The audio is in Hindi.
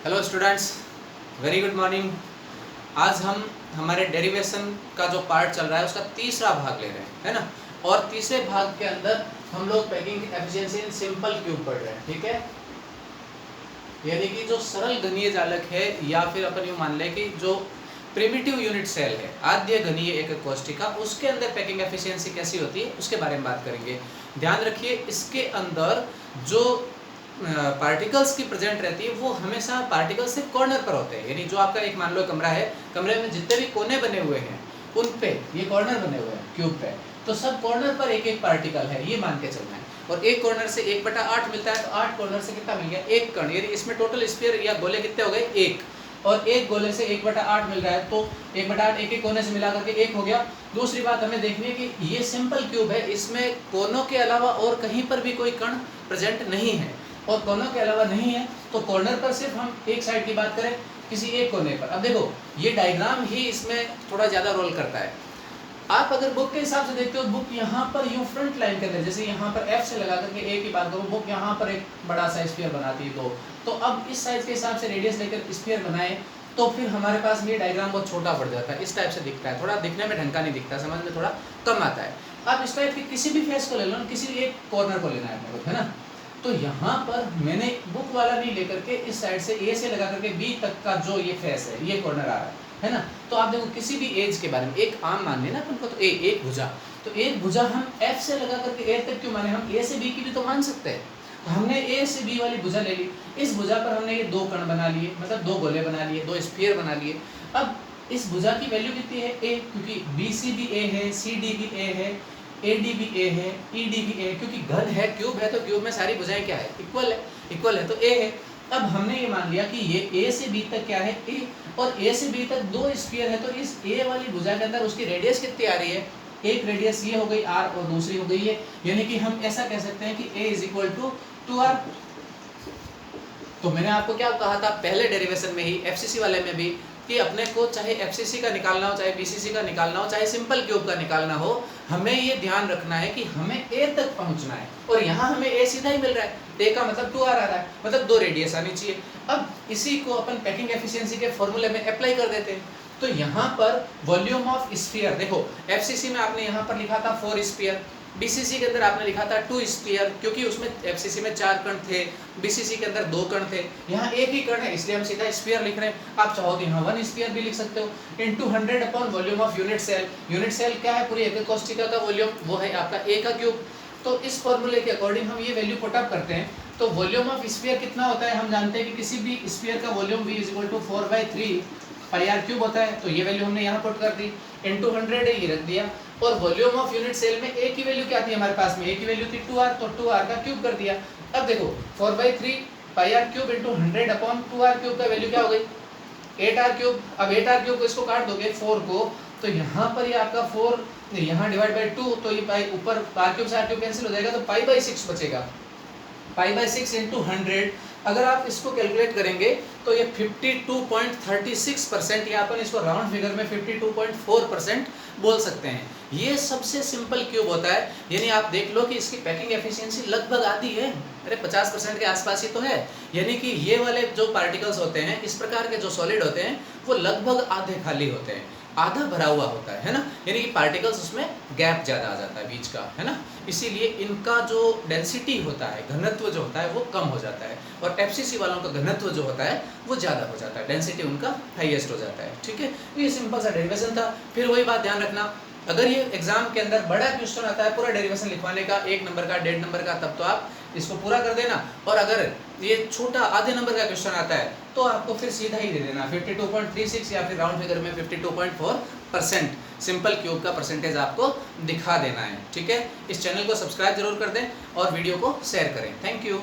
Hello students, very good morning. आज हम हमारे डेरिवेशन का जो पार्ट चल रहा है उसका तीसरा भाग ले रहे हैं, है ना। और तीसरे भाग के अंदर हम लोग packing efficiency in simple cube पढ़ रहे हैं, ठीक है। यानी कि जो सरल घनीय जालक है या फिर अपन यूँ मान लें कि जो प्रिमिटिव यूनिट सेल है, आद्य घनीय एकक कोष्ठिका, उसके अंदर पैकिंग एफिशिएंसी कैसी होती है उसके बारे में बात करेंगे। ध्यान रखिए, इसके अंदर जो पार्टिकल्स की प्रेजेंट रहती है वो हमेशा पार्टिकल्स से कॉर्नर पर होते हैं। यानी जो आपका एक मान लो कमरा है, कमरे में जितने भी कोने बने हुए हैं उन पे ये कॉर्नर बने हुए हैं क्यूब पे, तो सब कॉर्नर पर एक एक पार्टिकल है, ये मान के चलना है। और एक कॉर्नर से 1/8 मिलता है, तो 8 कॉर्नर से कितना मिल गया, एक कण। यानी इसमें टोटल स्फीयर या गोले कितने हो गए, एक। और एक गोले से 1/8 मिल रहा है, तो 1/8 एक एक कोने से मिला करके एक हो गया। दूसरी बात हमें देखनी है कि ये सिंपल क्यूब है, इसमें कोनों के अलावा और कहीं पर भी कोई कण प्रेजेंट नहीं है, और कोनों के अलावा नहीं है तो कॉर्नर पर सिर्फ हम एक साइड की बात करें, किसी एक कोने पर। अब देखो, ये डायग्राम ही इसमें थोड़ा ज़्यादा रोल करता है। आप अगर बुक के हिसाब से देखते हो, बुक यहाँ पर यूँ फ्रंट लाइन के अंदर, जैसे यहाँ पर F से लगा करके A की बात करूँ, बुक यहाँ पर एक बड़ा सा स्फीयर बनाती है दो, तो अब इस साइज के हिसाब से रेडियस लेकर स्फीयर बनाए तो फिर हमारे पास ये डायग्राम बहुत छोटा पड़ जाता है, इस टाइप से दिखता है, थोड़ा दिखने में ढंग का नहीं दिखता, समझ में थोड़ा कम आता है। अब इस टाइप के किसी भी फेस को ले लो, किसी भी एक कॉर्नर को लेना है अपने को, है ना। तो यहाँ पर मैंने बुक वाला नहीं लेकर के इस साइड से A से लगा करके B तक का जो ये फेस है, ये कॉर्नर आ रहा है ना। तो आप देखो, किसी भी एज के बारे में एक आम मान लेना अपन को, तो एक भुजा, तो एक भुजा हम F से लगा करके A तक क्यों माने, हम A से B की भी तो मान सकते हैं। तो हमने A से B वाली भुजा ले ली, इस भुजा पर हमने ये दो कण बना लिए, मतलब दो गोले बना लिए, दो स्फीयर बना लिए। अब इस भुजा की वैल्यू कितनी है, A, क्योंकि BC भी A है, CD भी A है, AD भी A है, ED भी A है, क्योंकि घन है, क्यूब है, तो क्यूब में सारी भुजाएं क्या है, इक्वल है, तो A है। अब हमने ये मान लिया कि ये A से B तक क्या है, A, और A से B तक दो स्फीयर है, तो इस A वाली भुजा के अंदर उसकी रेडियस कितनी आ रही है, एक रेडियस ये हो गई R और दूसरी हो गई है, यानी कि हम ऐसा कह सकते हैं कि A = 2R। तो मैंने आपको क्या कहा था पहले डेरिवेशन में ही, FCC वाले में भी, कि अपने को चाहे FCC का निकालना हो, चाहे BCC का निकालना हो, चाहे सिंपल क्यूब का निकालना हो, हमें ये ध्यान रखना है कि हमें A तक पहुंचना है, और यहाँ हमें A सीधा ही मिल रहा है, A का मतलब 2R आ रहा है, मतलब दो रेडियस आनी चाहिए। अब इसी को अपन पैकिंग एफिशिएंसी के फॉर्मूले में अप्लाई कर देते हैं। तो यहाँ पर वॉल्यूम ऑफ स्फीयर, देखो FCC में आपने यहाँ पर लिखा था 4 स्फीयर, BCC के अंदर आपने लिखा था 2 स्फीयर, क्योंकि उसमें FCC में 4 कण थे, BCC के अंदर 2 कण थे, यहाँ एक ही कण है इसलिए हम सीधा स्फीयर लिख रहे हैं। आप चाहो तो यहाँ 1 स्फीयर भी लिख सकते हो, into 100 upon volume of unit cell. Unit cell क्या है, पूरी एकक कोष्ठिका का वॉल्यूम, वो है आपका A का क्यूब। तो इस फॉर्मूले के अकॉर्डिंग हम ये वैल्यू पुट अप करते हैं, तो वॉल्यूम ऑफ स्फीयर कितना होता है, हम जानते हैं कि किसी भी स्फीयर का वॉल्यूम V = 4/3 πr³ होता है, तो ये वैल्यू हमने यहाँ पुट कर दी, इनटू 100 है, ये रख दिया। और वॉल्यूम ऑफ यूनिट सेल में A की वैल्यू क्या थी हमारे पास में, A की वैल्यू थी 2R, तो 2R का क्यूब कर दिया। अब देखो 4/3 πr³ इनटू 100 अपॉन 2R³ का वैल्यू क्या हो गई, 8R³। अब 8R³ को इसको काट दोगे 4 को, तो यहाँ पर ये आपका 4 यहाँ डिवाइड बाई 2, तो ये पाई ऊपर R³ से R³ कैंसिल हो जाएगा, तो π/6 बचेगा, π/6 इनटू 100। अगर आप इसको कैलकुलेट करेंगे तो ये 52.36%, या अपन इसको राउंड फिगर में 52.4% बोल सकते हैं। ये सबसे सिंपल क्यूब होता है, यानी आप देख लो कि इसकी पैकिंग एफिशिएंसी लगभग आधी है, अरे 50% के आसपास ही तो है। यानी कि ये वाले जो पार्टिकल्स होते हैं, इस प्रकार के जो सॉलिड होते हैं, वो लगभग आधे खाली होते हैं, आधा भरा हुआ होता है ना। यानी कि पार्टिकल्स उसमें गैप ज़्यादा आ जाता है बीच का, है ना। इसीलिए इनका जो डेंसिटी होता है, घनत्व जो होता है वो कम हो जाता है, और FCC वालों का घनत्व जो होता है वो ज़्यादा हो जाता है, डेंसिटी उनका हाईएस्ट हो जाता है, ठीक है। तो ये सिंपल सा डेरिवेशन था। फिर वही बात ध्यान रखना, अगर ये एग्जाम के अंदर बड़ा क्वेश्चन आता है पूरा डेरिवेशन लिखवाने का, 1 नंबर का, 1.5 नंबर का, तब तो आप इसको पूरा कर देना। और अगर ये छोटा आधे नंबर का क्वेश्चन आता है तो आपको फिर सीधा ही दे देना 52.36, या फिर राउंड फिगर में 52.4% सिंपल क्यूब का परसेंटेज आपको दिखा देना है, ठीक है। इस चैनल को सब्सक्राइब जरूर कर दें और वीडियो को शेयर करें। Thank you.